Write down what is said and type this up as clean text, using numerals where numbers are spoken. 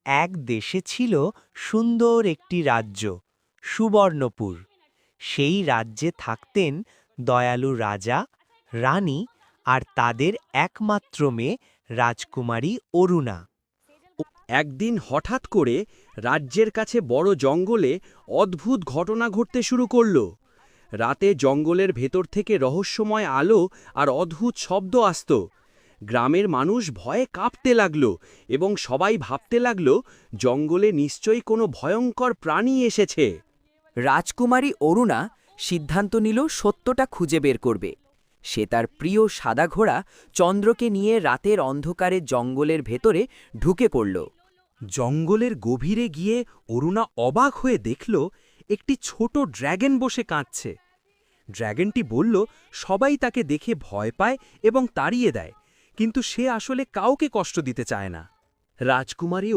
এক দেশে ছিল সুন্দর একটি রাজ্য, সুবর্ণপুর। সেই রাজ্যে থাকতেন দয়ালু রাজা, রানী আর তাদের একমাত্র মেয়ে রাজকুমারী অরুণা। একদিন হঠাৎ করে রাজ্যের কাছে বড় জঙ্গলে অদ্ভুত ঘটনা ঘটতে শুরু করল। রাতে জঙ্গলের ভেতর থেকে রহস্যময় আলো আর অদ্ভুত শব্দ আসত। গ্রামের মানুষ ভয়ে কাঁপতে লাগল এবং সবাই ভাবতে লাগল জঙ্গলে নিশ্চয়ই কোনো ভয়ঙ্কর প্রাণী এসেছে। রাজকুমারী অরুণা সিদ্ধান্ত নিল সত্যটা খুঁজে বের করবে। সে তার প্রিয় সাদা ঘোড়া চন্দ্রকে নিয়ে রাতের অন্ধকারে জঙ্গলের ভেতরে ঢুকে পড়ল। জঙ্গলের গভীরে গিয়ে অরুণা অবাক হয়ে দেখল একটি ছোট ড্র্যাগন বসে কাঁদছে। ড্র্যাগনটি বলল সবাই তাকে দেখে ভয় পায় এবং তাড়িয়ে দেয়, কিন্তু সে আসলে কাউকে কষ্ট দিতে চায় না। রাজকুমারী